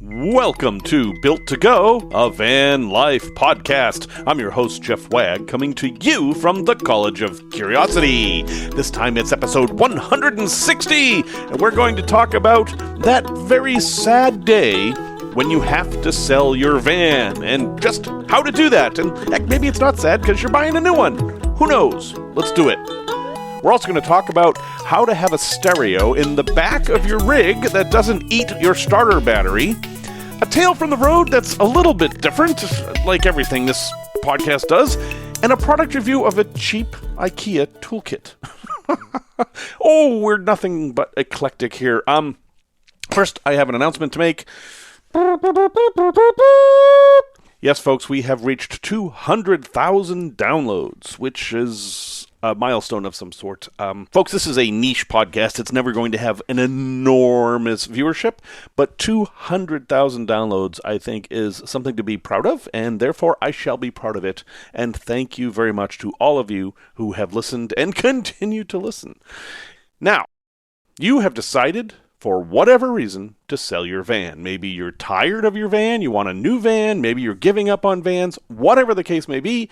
Welcome to Built to Go, a van life podcast. I'm your host, Jeff Wagg, coming to you from the College of Curiosity. This time it's episode 160, and we're going to talk about that very sad day when you have to sell your van, and just how to do that. And heck, maybe it's not sad because you're buying a new one. Who knows? Let's do it. We're also going to talk about how to have a stereo in the back of your rig that doesn't eat your starter battery. A tale from the road that's a little bit different, like everything this podcast does. And a product review of a cheap IKEA toolkit. Oh, we're nothing but eclectic here. First, I have an announcement to make. Yes, folks, we have reached 200,000 downloads, which is a milestone of some sort. Folks, this is a niche podcast. It's never going to have an enormous viewership, but 200,000 downloads, I think, is something to be proud of, and therefore I shall be proud of it. And thank you very much to all of you who have listened and continue to listen. Now, you have decided, for whatever reason, to sell your van. Maybe you're tired of your van, you want a new van, maybe you're giving up on vans, whatever the case may be,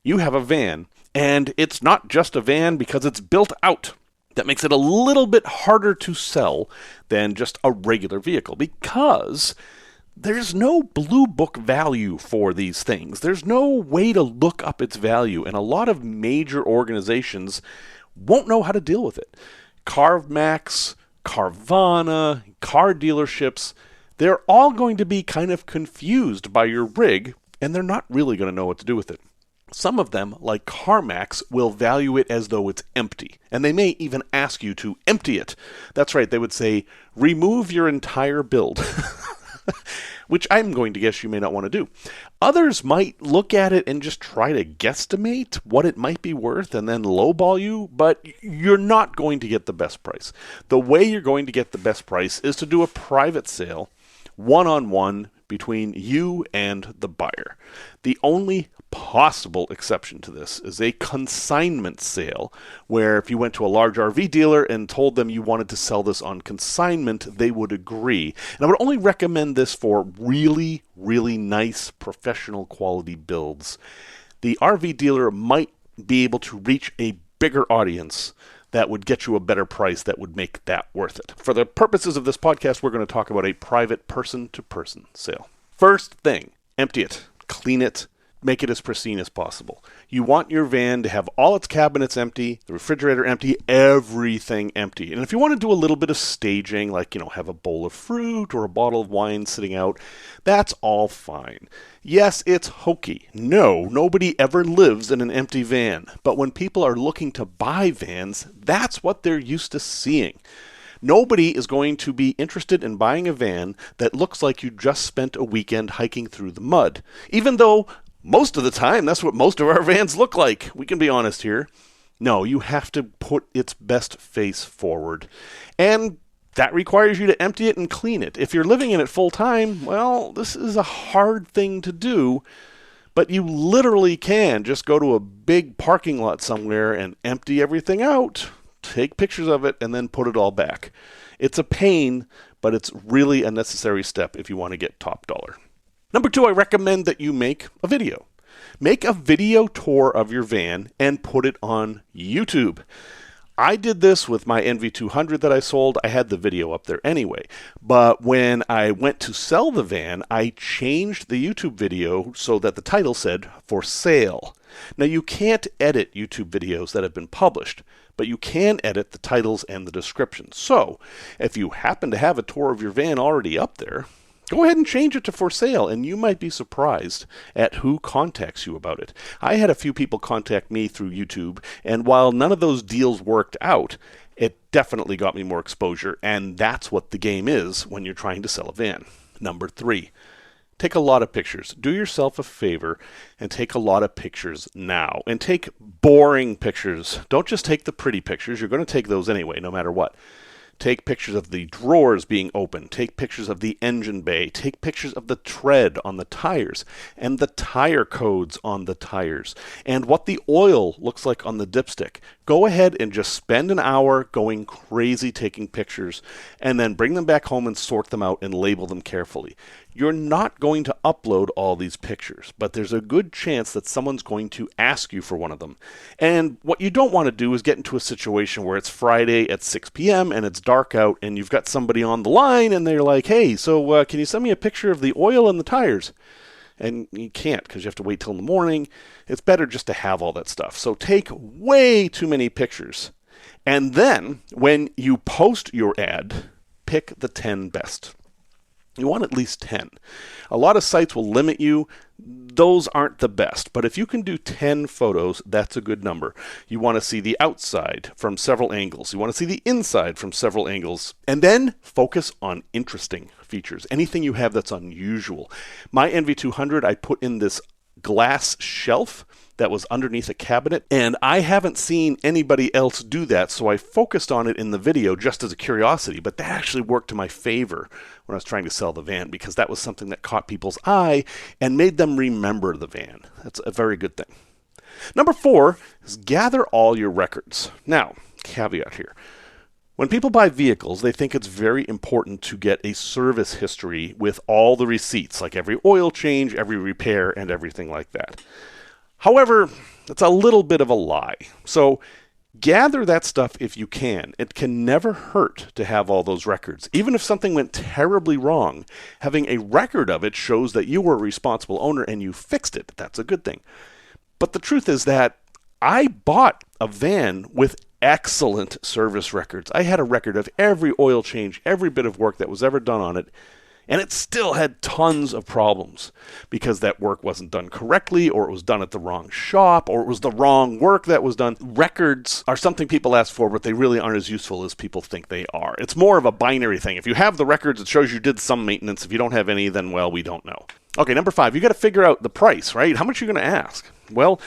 you have a van. And it's not just a van because it's built out. That makes it a little bit harder to sell than just a regular vehicle because there's no blue book value for these things. There's no way to look up its value, and a lot of major organizations won't know how to deal with it. CarFax, Carvana, car dealerships, they're all going to be kind of confused by your rig, and they're not really going to know what to do with it. Some of them, like CarMax, will value it as though it's empty, and they may even ask you to empty it. That's right, they would say, remove your entire build, which I'm going to guess you may not want to do. Others might look at it and just try to guesstimate what it might be worth and then lowball you, but you're not going to get the best price. The way you're going to get the best price is to do a private sale, one-on-one, between you and the buyer. The only possible exception to this is a consignment sale, where if you went to a large RV dealer and told them you wanted to sell this on consignment, they would agree. And I would only recommend this for really, really nice professional quality builds. The RV dealer might be able to reach a bigger audience that would get you a better price that would make that worth it. For the purposes of this podcast, we're going to talk about a private person-to-person sale. First thing, empty it, clean it, make it as pristine as possible. You want your van to have all its cabinets empty, the refrigerator empty, everything empty. And if you want to do a little bit of staging, like, have a bowl of fruit or a bottle of wine sitting out, that's all fine. Yes, it's hokey. No, nobody ever lives in an empty van. But when people are looking to buy vans, that's what they're used to seeing. Nobody is going to be interested in buying a van that looks like you just spent a weekend hiking through the mud, even though most of the time, that's what most of our vans look like. We can be honest here. No, you have to put its best face forward. And that requires you to empty it and clean it. If you're living in it full time, well, this is a hard thing to do. But you literally can just go to a big parking lot somewhere and empty everything out, take pictures of it, and then put it all back. It's a pain, but it's really a necessary step if you want to get top dollar. Number 2, I recommend that you make a video. Make a video tour of your van and put it on YouTube. I did this with my NV200 that I sold. I had the video up there anyway. But when I went to sell the van, I changed the YouTube video so that the title said, for sale. Now, you can't edit YouTube videos that have been published, but you can edit the titles and the description. So, if you happen to have a tour of your van already up there, go ahead and change it to for sale, and you might be surprised at who contacts you about it. I had a few people contact me through YouTube, and while none of those deals worked out, it definitely got me more exposure, and that's what the game is when you're trying to sell a van. Number 3, take a lot of pictures. Do yourself a favor and take a lot of pictures now. And take boring pictures. Don't just take the pretty pictures. You're going to take those anyway, no matter what. Take pictures of the drawers being open. Take pictures of the engine bay. Take pictures of the tread on the tires and the tire codes on the tires and what the oil looks like on the dipstick. Go ahead and just spend an hour going crazy taking pictures and then bring them back home and sort them out and label them carefully. You're not going to upload all these pictures, but there's a good chance that someone's going to ask you for one of them. And what you don't want to do is get into a situation where it's Friday at 6 p.m. and it's dark out and you've got somebody on the line and they're like, hey, so can you send me a picture of the oil and the tires? And you can't because you have to wait till in the morning. It's better just to have all that stuff. So take way too many pictures. And then when you post your ad, pick the 10 best. You want at least 10. A lot of sites will limit you. Those aren't the best. But if you can do 10 photos, that's a good number. You want to see the outside from several angles. You want to see the inside from several angles. And then focus on interesting features. Anything you have that's unusual. My NV200, I put in this glass shelf that was underneath a cabinet, and I haven't seen anybody else do that, so I focused on it in the video just as a curiosity, but that actually worked to my favor when I was trying to sell the van because that was something that caught people's eye and made them remember the van. That's a very good thing. Number 4 is gather all your records. Now, caveat here. When people buy vehicles, they think it's very important to get a service history with all the receipts, like every oil change, every repair, and everything like that. However, it's a little bit of a lie. So gather that stuff if you can. It can never hurt to have all those records. Even if something went terribly wrong, having a record of it shows that you were a responsible owner and you fixed it. That's a good thing. But the truth is that I bought a van with excellent service records. I had a record of every oil change, every bit of work that was ever done on it, and it still had tons of problems because that work wasn't done correctly, or it was done at the wrong shop, or it was the wrong work that was done. Records are something people ask for, but they really aren't as useful as people think they are. It's more of a binary thing. If you have the records, it shows you did some maintenance. If you don't have any, then, well, we don't know. Okay, number 5, you got to figure out the price, right? How much are you going to ask? Well,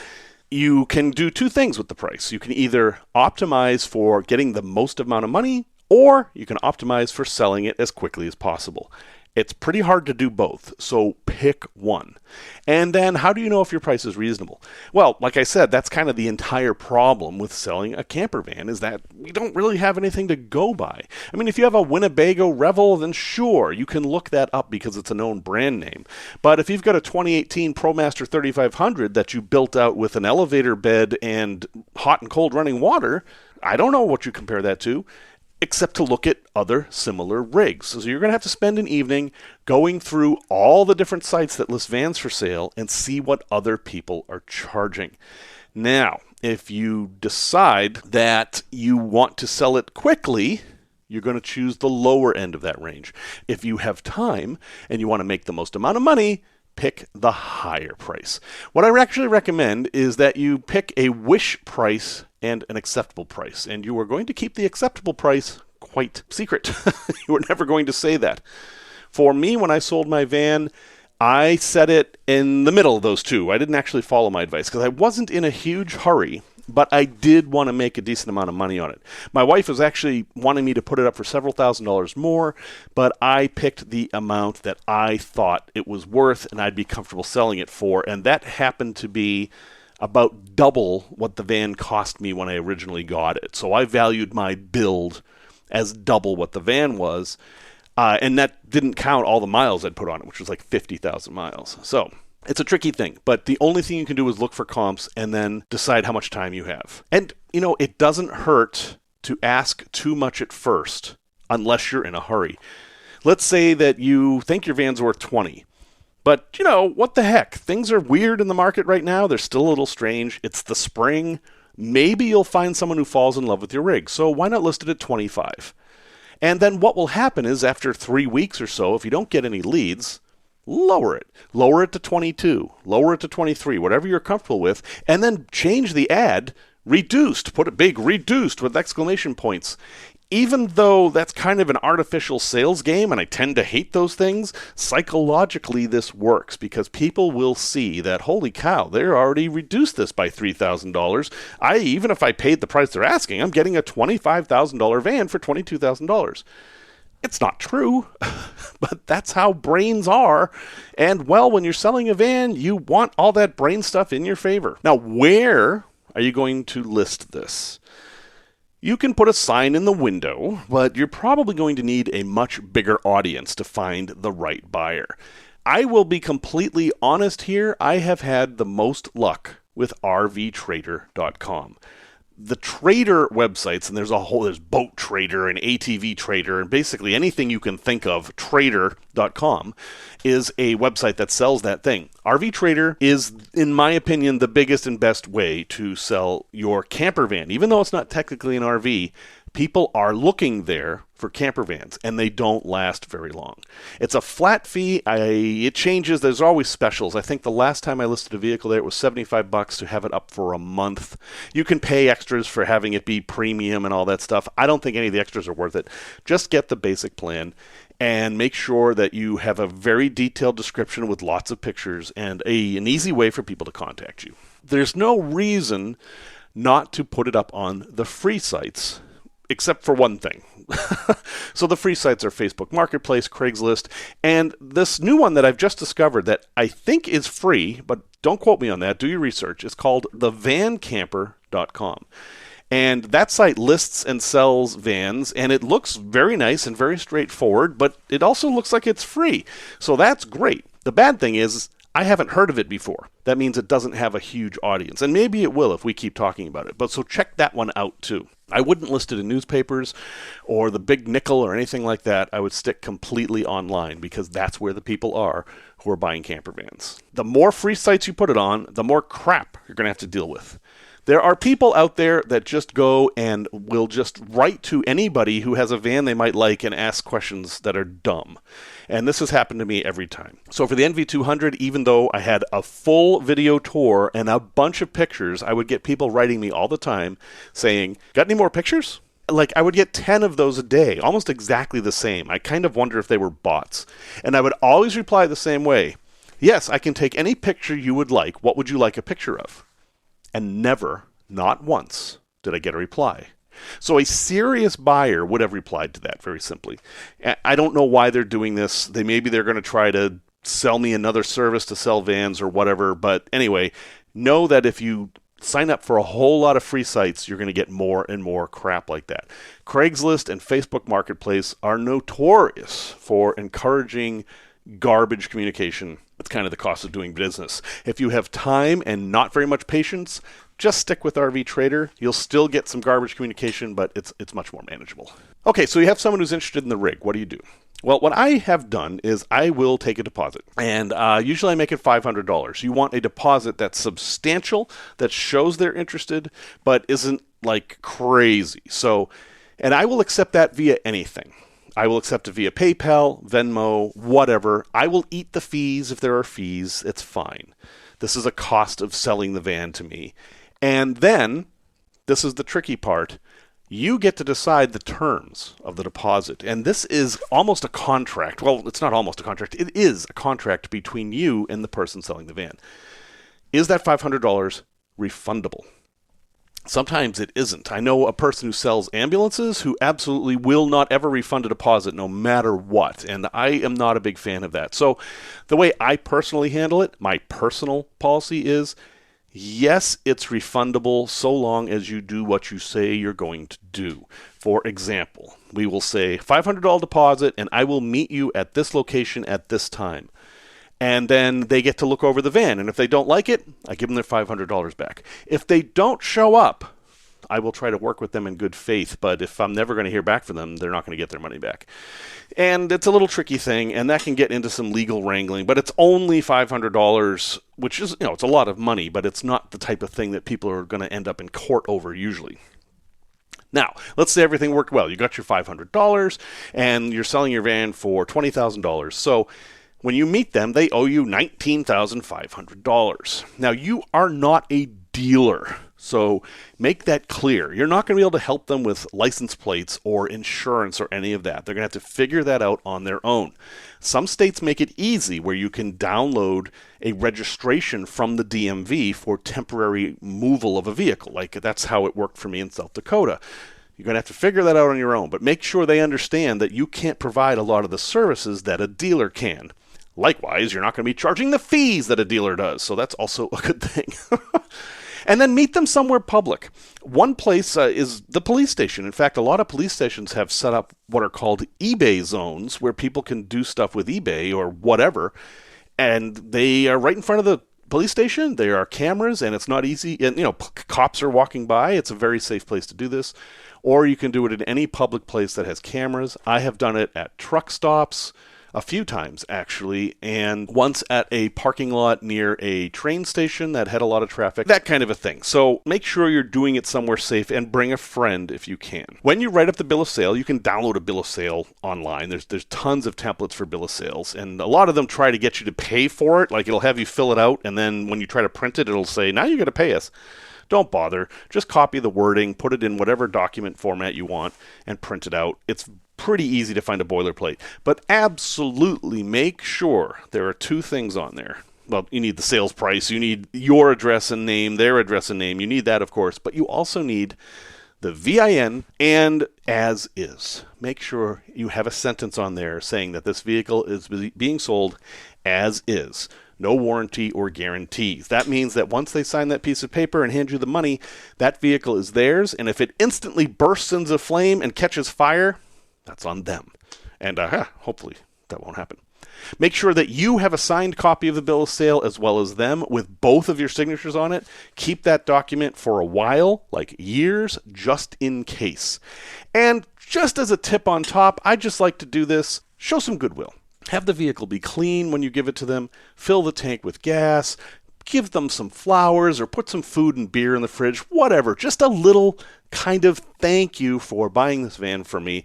you can do 2 things with the price. You can either optimize for getting the most amount of money, or you can optimize for selling it as quickly as possible. It's pretty hard to do both, so pick one. And then how do you know if your price is reasonable? Well, like I said, that's kind of the entire problem with selling a camper van is that we don't really have anything to go by. I mean, if you have a Winnebago Revel, then sure, you can look that up because it's a known brand name. But if you've got a 2018 ProMaster 3500 that you built out with an elevator bed and hot and cold running water, I don't know what you compare that to, except to look at other similar rigs. So you're going to have to spend an evening going through all the different sites that list vans for sale and see what other people are charging. Now, if you decide that you want to sell it quickly, you're going to choose the lower end of that range. If you have time and you want to make the most amount of money, pick the higher price. What I actually recommend is that you pick a wish price and an acceptable price. And you are going to keep the acceptable price quite secret. You were never going to say that. For me, when I sold my van, I set it in the middle of those two. I didn't actually follow my advice because I wasn't in a huge hurry, but I did want to make a decent amount of money on it. My wife was actually wanting me to put it up for several $1,000s more, but I picked the amount that I thought it was worth and I'd be comfortable selling it for, and that happened to be about double what the van cost me when I originally got it. So I valued my build as double what the van was, and that didn't count all the miles I'd put on it, which was like 50,000 miles. So it's a tricky thing, but the only thing you can do is look for comps and then decide how much time you have. And, you know, it doesn't hurt to ask too much at first unless you're in a hurry. Let's say that you think your van's worth 20. But, you know, what the heck? Things are weird in the market right now. They're still a little strange. It's the spring. Maybe you'll find someone who falls in love with your rig. So why not list it at 25? And then what will happen is after 3 weeks or so, if you don't get any leads, lower it. Lower it to 22. Lower it to 23, whatever you're comfortable with. And then change the ad, reduced. Put a big reduced with exclamation points. even though that's kind of an artificial sales game, and I tend to hate those things, psychologically this works because people will see that, holy cow, they're already reduced this by $3,000. Even if I paid the price they're asking, I'm getting a $25,000 van for $22,000. It's not true, but that's how brains are. And, well, when you're selling a van, you want all that brain stuff in your favor. Now, where are you going to list this? You can put a sign in the window, but you're probably going to need a much bigger audience to find the right buyer. I will be completely honest here. I have had the most luck with RVTrader.com. The trader websites, and there's Boat Trader and ATV Trader, and basically anything you can think of, trader.com is a website that sells that thing. RV Trader is, in my opinion, the biggest and best way to sell your camper van. Even though it's not technically an RV, people are looking there for camper vans, and they don't last very long. It's a flat fee. It changes. There's always specials. I think the last time I listed a vehicle there, it was $75 to have it up for a month. You can pay extras for having it be premium and all that stuff. I don't think any of the extras are worth it. Just get the basic plan and make sure that you have a very detailed description with lots of pictures and an easy way for people to contact you. There's no reason not to put it up on the free sites, except for one thing. So the free sites are Facebook Marketplace, Craigslist, and this new one that I've just discovered that I think is free, but don't quote me on that, do your research. It's called thevancamper.com. And that site lists and sells vans, and it looks very nice and very straightforward, but it also looks like it's free. So that's great. The bad thing is, I haven't heard of it before. That means it doesn't have a huge audience, and maybe it will if we keep talking about it. But so check that one out too. I wouldn't list it in newspapers or the Big Nickel or anything like that. I would stick completely online because that's where the people are who are buying camper vans. The more free sites you put it on, the more crap you're going to have to deal with. There are people out there that just go and will just write to anybody who has a van they might like and ask questions that are dumb. And this has happened to me every time. So for the NV200, even though I had a full video tour and a bunch of pictures, I would get people writing me all the time saying, got any more pictures? Like, I would get 10 of those a day, almost exactly the same. I kind of wonder if they were bots. And I would always reply the same way. Yes, I can take any picture you would like. What would you like a picture of? And never, not once, did I get a reply. So a serious buyer would have replied to that very simply. I don't know why they're doing this. Maybe they're going to try to sell me another service to sell vans or whatever. But anyway, know that if you sign up for a whole lot of free sites, you're going to get more and more crap like that. Craigslist and Facebook Marketplace are notorious for encouraging garbage communication. It's kind of the cost of doing business. If you have time and not very much patience, just stick with RV Trader. You'll still get some garbage communication, but it's much more manageable. Okay, so you have someone who's interested in the rig. What do you do? Well, what I have done is I will take a deposit, and usually I make it $500. You want a deposit that's substantial, that shows they're interested, but isn't like crazy. And I will accept that via anything. I will accept it via PayPal, Venmo, whatever. I will eat the fees if there are fees. It's fine. This is a cost of selling the van to me. And then, this is the tricky part, you get to decide the terms of the deposit. And this is almost a contract. Well, it's not almost a contract. It is a contract between you and the person selling the van. Is that $500 refundable? Sometimes it isn't. I know a person who sells ambulances who absolutely will not ever refund a deposit no matter what, and I am not a big fan of that. So the way I personally handle it, my personal policy is, yes, it's refundable so long as you do what you say you're going to do. For example, we will say $500 deposit, and I will meet you at this location at this time. And then they get to look over the van. And if they don't like it, I give them their $500 back. If they don't show up, I will try to work with them in good faith. But if I'm never going to hear back from them, they're not going to get their money back. And it's a little tricky thing, and that can get into some legal wrangling. But it's only $500, which is, it's a lot of money, but it's not the type of thing that people are going to end up in court over usually. Now, let's say everything worked well. You got your $500, and you're selling your van for $20,000. So when you meet them, they owe you $19,500. Now, you are not a dealer, So make that clear. You're not going to be able to help them with license plates or insurance or any of that. They're going to have to figure that out on their own. Some states make it easy where you can download a registration from the DMV for temporary removal of a vehicle. Like that's how it worked for me in South Dakota. You're going to have to figure that out on your own, but make sure they understand that you can't provide a lot of the services that a dealer can. Likewise, you're not going to be charging the fees that a dealer does, so that's also a good thing. And then meet them somewhere public. One place is the police station. In fact, a lot of police stations have set up what are called eBay zones where people can do stuff with eBay or whatever. And they are right in front of the police station. There are cameras and it's not easy. And, cops are walking by. It's a very safe place to do this. Or you can do it in any public place that has cameras. I have done it at truck stops a few times, actually, and once at a parking lot near a train station that had a lot of traffic, that kind of a thing. So make sure you're doing it somewhere safe and bring a friend if you can. When you write up the bill of sale, you can download a bill of sale online. There's tons of templates for bill of sales, and a lot of them try to get you to pay for it. Like it'll have you fill it out, and then when you try to print it, it'll say, now you got to pay us. Don't bother. Just copy the wording, put it in whatever document format you want, and print it out. It's pretty easy to find a boilerplate. But absolutely make sure there are two things on there. Well, you need the sales price. You need your address and name, their address and name. You need that, of course. But you also need the VIN and as is. Make sure you have a sentence on there saying that this vehicle is being sold as is. No warranty or guarantees. That means that once they sign that piece of paper and hand you the money, that vehicle is theirs, and if it instantly bursts into flame and catches fire, that's on them. And hopefully that won't happen. Make sure that you have a signed copy of the bill of sale as well as them with both of your signatures on it. Keep that document for a while, like years, just in case. And just as a tip on top, I just like to do this. Show some goodwill. Have the vehicle be clean when you give it to them. Fill the tank with gas. Give them some flowers or put some food and beer in the fridge. Whatever. Just a little kind of thank you for buying this van for me.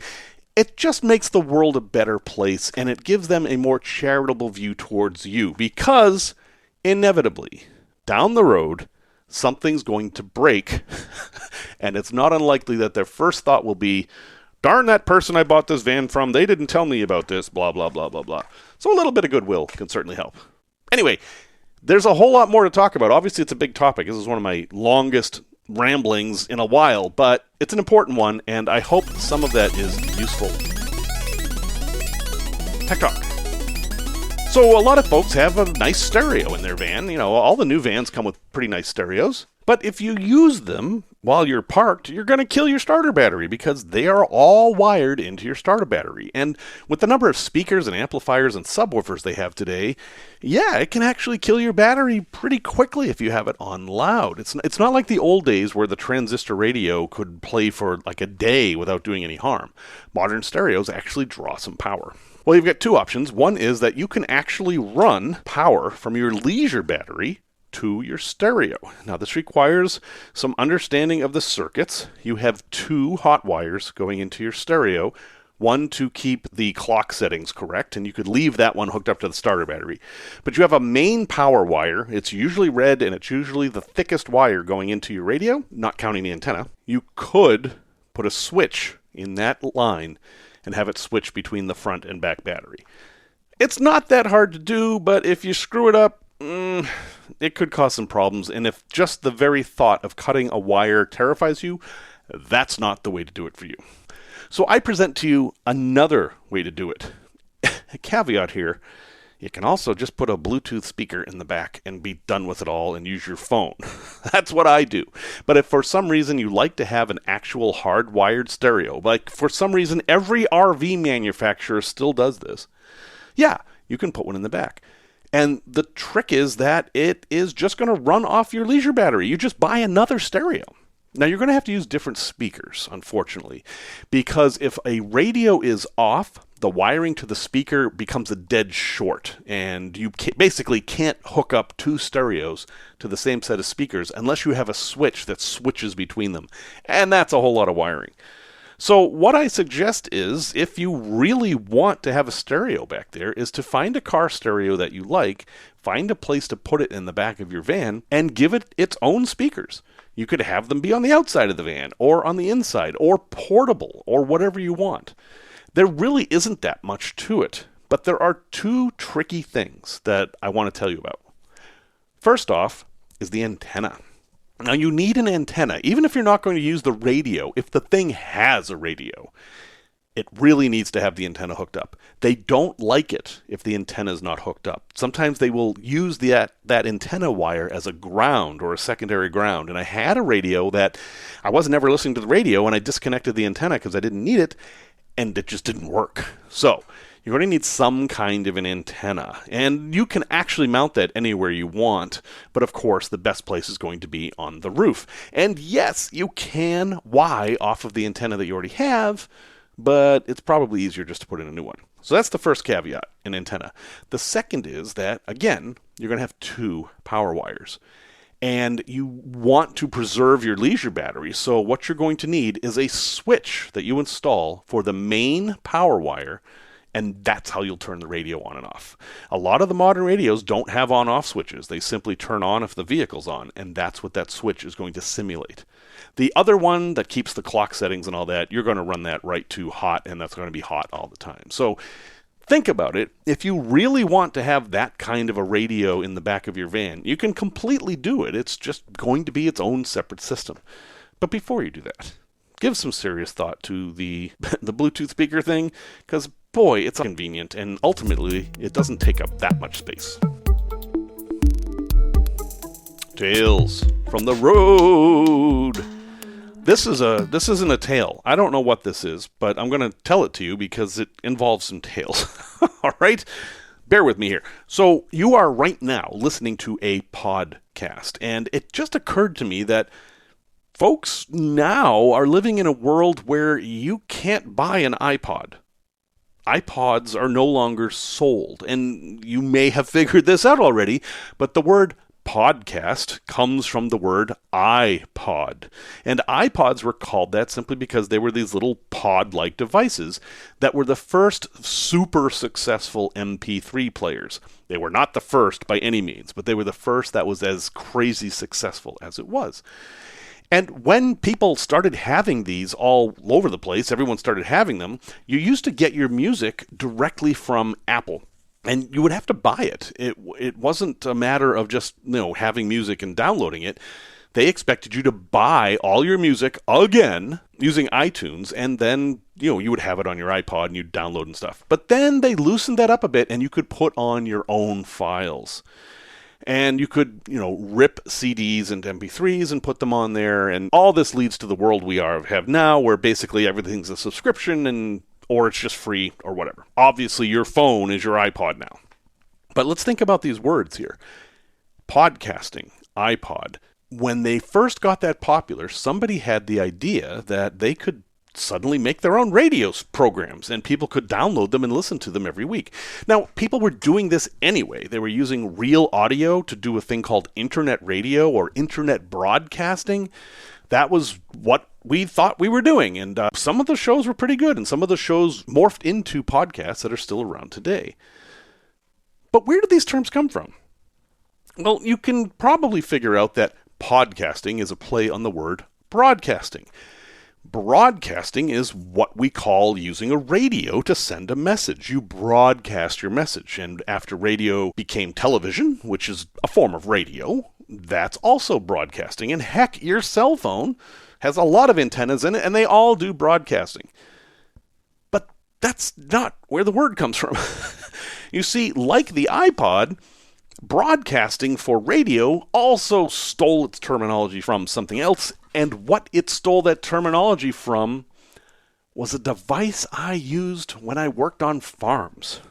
It just makes the world a better place, and it gives them a more charitable view towards you because, inevitably, down the road, something's going to break, and it's not unlikely that their first thought will be, darn that person I bought this van from, they didn't tell me about this, blah, blah, blah, blah, blah. So a little bit of goodwill can certainly help. Anyway, there's a whole lot more to talk about. Obviously, it's a big topic. This is one of my longest ramblings in a while, but it's an important one, and I hope some of that is useful. Tech Talk. So a lot of folks have a nice stereo in their van. All the new vans come with pretty nice stereos. But if you use them while you're parked, you're going to kill your starter battery because they are all wired into your starter battery. And with the number of speakers and amplifiers and subwoofers they have today, it can actually kill your battery pretty quickly if you have it on loud. It's not like the old days where the transistor radio could play for like a day without doing any harm. Modern stereos actually draw some power. Well, you've got two options. One is that you can actually run power from your leisure battery to your stereo. Now, this requires some understanding of the circuits. You have two hot wires going into your stereo, one to keep the clock settings correct, and you could leave that one hooked up to the starter battery. But you have a main power wire. It's usually red, and it's usually the thickest wire going into your radio, not counting the antenna. You could put a switch in that line and have it switch between the front and back battery. It's not that hard to do, but if you screw it up, it could cause some problems, and if just the very thought of cutting a wire terrifies you, that's not the way to do it for you. So I present to you another way to do it. A caveat here, you can also just put a Bluetooth speaker in the back and be done with it all and use your phone. That's what I do. But if for some reason you like to have an actual hardwired stereo, like for some reason every RV manufacturer still does this, you can put one in the back. And the trick is that it is just going to run off your leisure battery. You just buy another stereo. Now, you're going to have to use different speakers, unfortunately, because if a radio is off, the wiring to the speaker becomes a dead short, and you basically can't hook up two stereos to the same set of speakers unless you have a switch that switches between them, and that's a whole lot of wiring. So what I suggest is, if you really want to have a stereo back there, is to find a car stereo that you like, find a place to put it in the back of your van, and give it its own speakers. You could have them be on the outside of the van, or on the inside, or portable, or whatever you want. There really isn't that much to it, but there are two tricky things that I want to tell you about. First off is the antenna. Now, you need an antenna, even if you're not going to use the radio. If the thing has a radio, it really needs to have the antenna hooked up. They don't like it if the antenna is not hooked up. Sometimes they will use that antenna wire as a ground or a secondary ground. And I had a radio that I wasn't ever listening to the radio, and I disconnected the antenna because I didn't need it, and it just didn't work. So you're going to need some kind of an antenna. And you can actually mount that anywhere you want. But of course, the best place is going to be on the roof. And yes, you can Y off of the antenna that you already have, but it's probably easier just to put in a new one. So that's the first caveat, an antenna. The second is that, again, you're going to have two power wires. And you want to preserve your leisure battery, so what you're going to need is a switch that you install for the main power wire, and that's how you'll turn the radio on and off. A lot of the modern radios don't have on-off switches. They simply turn on if the vehicle's on, and that's what that switch is going to simulate. The other one that keeps the clock settings and all that, you're going to run that right to hot, and that's going to be hot all the time. So think about it. If you really want to have that kind of a radio in the back of your van, you can completely do it. It's just going to be its own separate system. But before you do that, give some serious thought to the Bluetooth speaker thing, because boy, it's convenient, and ultimately, it doesn't take up that much space. Tales from the road. This isn't a tale. I don't know what this is, but I'm going to tell it to you because it involves some tales. All right? Bear with me here. So you are right now listening to a podcast, and it just occurred to me that folks now are living in a world where you can't buy an iPod. iPods are no longer sold, and you may have figured this out already, but the word podcast comes from the word iPod. And iPods were called that simply because they were these little pod-like devices that were the first super successful MP3 players. They were not the first by any means, but they were the first that was as crazy successful as it was. And when people started having these all over the place, everyone started having them, you used to get your music directly from Apple. And you would have to buy it. It wasn't a matter of just, having music and downloading it. They expected you to buy all your music again using iTunes, and then, you would have it on your iPod and you'd download and stuff. But then they loosened that up a bit, and you could put on your own files. And you could, rip CDs into MP3s and put them on there. And all this leads to the world we have now, where basically everything's a subscription or it's just free or whatever. Obviously, your phone is your iPod now. But let's think about these words here. Podcasting, iPod. When they first got that popular, somebody had the idea that they could suddenly make their own radio programs, and people could download them and listen to them every week. Now, people were doing this anyway. They were using real audio to do a thing called internet radio or internet broadcasting. That was what we thought we were doing, and some of the shows were pretty good, and some of the shows morphed into podcasts that are still around today. But where do these terms come from? Well, you can probably figure out that podcasting is a play on the word broadcasting. Broadcasting is what we call using a radio to send a message. You broadcast your message, and after radio became television, which is a form of radio, that's also broadcasting. And heck, your cell phone has a lot of antennas in it, and they all do broadcasting. But that's not where the word comes from. You see, like the iPod, broadcasting for radio also stole its terminology from something else, and what it stole that terminology from was a device I used when I worked on farms.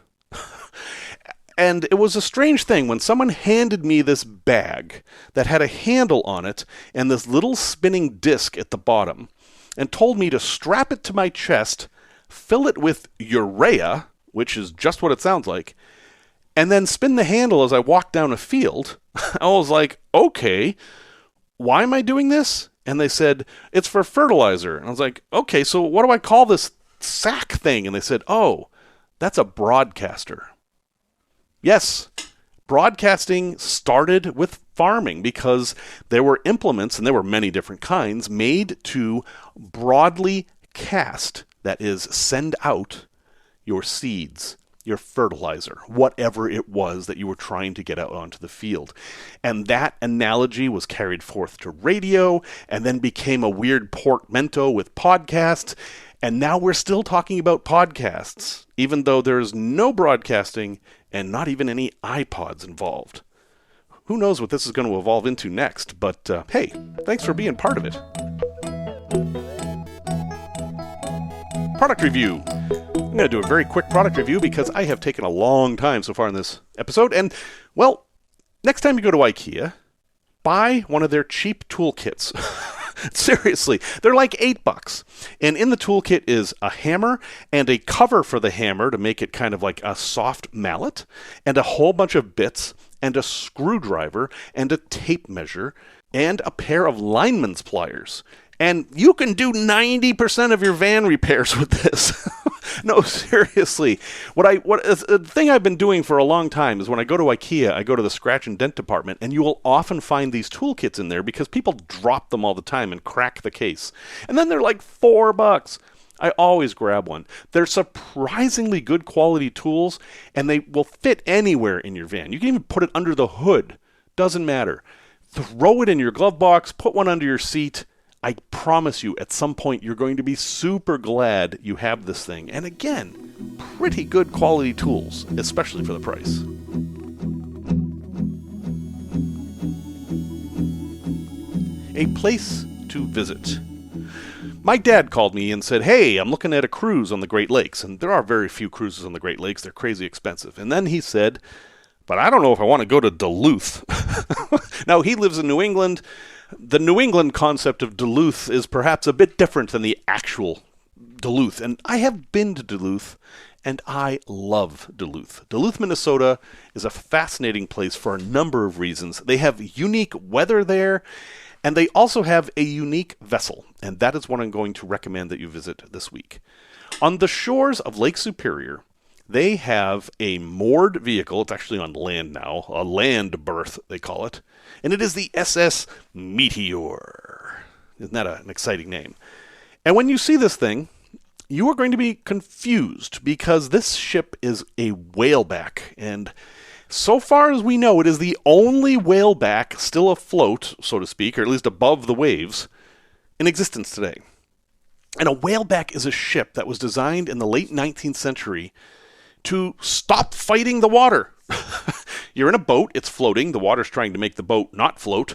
And it was a strange thing when someone handed me this bag that had a handle on it and this little spinning disc at the bottom, and told me to strap it to my chest, fill it with urea, which is just what it sounds like, and then spin the handle as I walked down a field. I was like, okay, why am I doing this? And they said, it's for fertilizer. And I was like, okay, so what do I call this sack thing? And they said, oh, that's a broadcaster. Yes, Broadcasting started with farming because there were implements, and there were many different kinds, made to broadly cast, that is, send out your seeds, your fertilizer, whatever it was that you were trying to get out onto the field. And that analogy was carried forth to radio and then became a weird portmanteau with podcasts. And now we're still talking about podcasts, even though there's no broadcasting and not even any iPods involved. Who knows what this is going to evolve into next, but hey, thanks for being part of it. Product review. I'm going to do a very quick product review because I have taken a long time so far in this episode. And, well, next time you go to IKEA, buy one of their cheap toolkits. Seriously, they're like $8. And in the toolkit is a hammer and a cover for the hammer to make it kind of like a soft mallet, and a whole bunch of bits, and a screwdriver, and a tape measure, and a pair of lineman's pliers. And you can do 90% of your van repairs with this. No, seriously. A thing I've been doing for a long time is when I go to IKEA, I go to the scratch and dent department, and you will often find these toolkits in there because people drop them all the time and crack the case. And then they're like $4. I always grab one. They're surprisingly good quality tools, and they will fit anywhere in your van. You can even put it under the hood. Doesn't matter. Throw it in your glove box, put one under your seat. I promise you, at some point, you're going to be super glad you have this thing. And again, pretty good quality tools, especially for the price. A place to visit. My dad called me and said, hey, I'm looking at a cruise on the Great Lakes. And there are very few cruises on the Great Lakes. They're crazy expensive. And then he said, but I don't know if I want to go to Duluth. Now, he lives in New England. The New England concept of Duluth is perhaps a bit different than the actual Duluth. And I have been to Duluth, and I love Duluth. Duluth, Minnesota is a fascinating place for a number of reasons. They have unique weather there, and they also have a unique vessel. And that is what I'm going to recommend that you visit this week. On the shores of Lake Superior, they have a moored vehicle. It's actually on land now, a land berth, they call it. And it is the SS Meteor. Isn't that an exciting name? And when you see this thing, you are going to be confused because this ship is a whaleback. And so far as we know, it is the only whaleback still afloat, so to speak, or at least above the waves, in existence today. And a whaleback is a ship that was designed in the late 19th century to stop fighting the water. You're in a boat, it's floating, the water's trying to make the boat not float.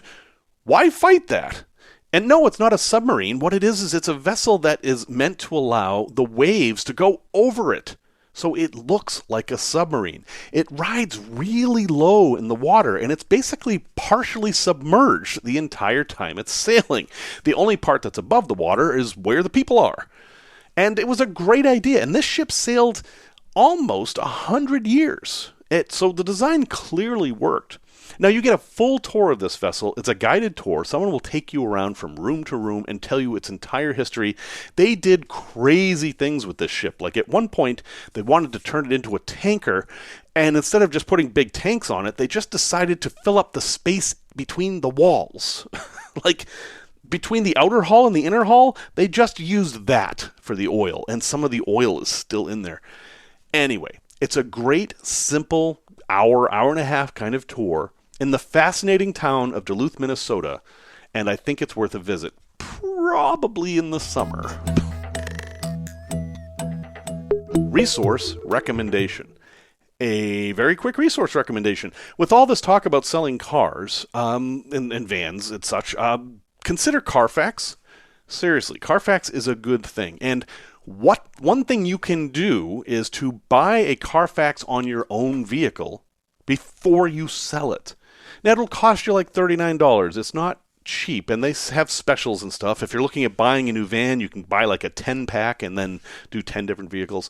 Why fight that? And no, it's not a submarine. What it is it's a vessel that is meant to allow the waves to go over it. So it looks like a submarine. It rides really low in the water, and it's basically partially submerged the entire time it's sailing. The only part that's above the water is where the people are. And it was a great idea, and this ship sailed almost 100 years. So the design clearly worked. Now you get a full tour of this vessel. It's a guided tour. Someone will take you around from room to room and tell you its entire history. They did crazy things with this ship. Like at one point, they wanted to turn it into a tanker, and instead of just putting big tanks on it, they just decided to fill up the space between the walls. Like between the outer hull and the inner hull, they just used that for the oil, and some of the oil is still in there. Anyway, it's a great, simple hour and a half kind of tour in the fascinating town of Duluth, Minnesota, and I think it's worth a visit, probably in the summer. Resource recommendation. A very quick resource recommendation. With all this talk about selling cars and vans and such, consider CarFax. Seriously, CarFax is a good thing. And one thing you can do is to buy a CarFax on your own vehicle before you sell it. Now, it'll cost you like $39. It's not cheap, and they have specials and stuff. If you're looking at buying a new van, you can buy like a 10-pack and then do 10 different vehicles.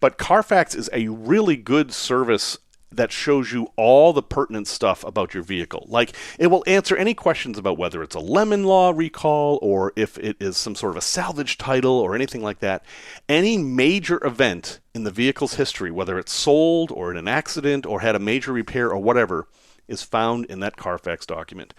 But CarFax is a really good service that shows you all the pertinent stuff about your vehicle. Like, it will answer any questions about whether it's a lemon law recall or if it is some sort of a salvage title or anything like that. Any major event in the vehicle's history, whether it's sold or in an accident or had a major repair or whatever, is found in that CarFax document.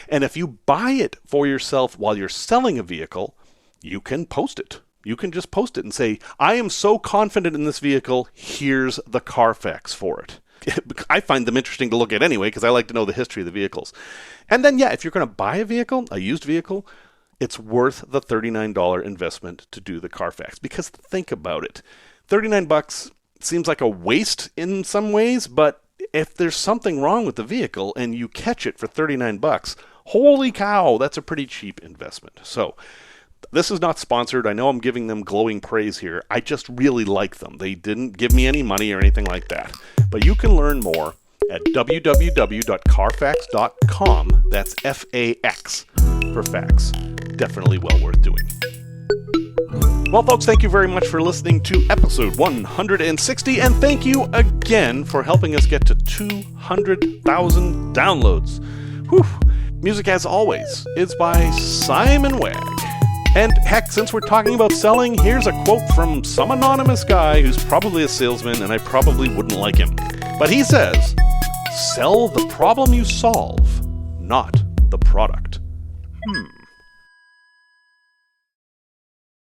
And if you buy it for yourself while you're selling a vehicle, you can post it. You can just post it and say, I am so confident in this vehicle, here's the CarFax for it. I find them interesting to look at anyway because I like to know the history of the vehicles. And then, if you're going to buy a vehicle, a used vehicle, it's worth the $39 investment to do the CarFax. Because think about it. $39 seems like a waste in some ways, but if there's something wrong with the vehicle and you catch it for $39, holy cow, that's a pretty cheap investment. So, this is not sponsored. I know I'm giving them glowing praise here. I just really like them. They didn't give me any money or anything like that. But you can learn more at www.carfax.com. That's FAX for fax. Definitely well worth doing. Well, folks, thank you very much for listening to episode 160, and thank you again for helping us get to 200,000 downloads. Whew. Music, as always, is by Simon Wagg. And heck, since we're talking about selling, here's a quote from some anonymous guy who's probably a salesman, and I probably wouldn't like him. But he says, sell the problem you solve, not the product.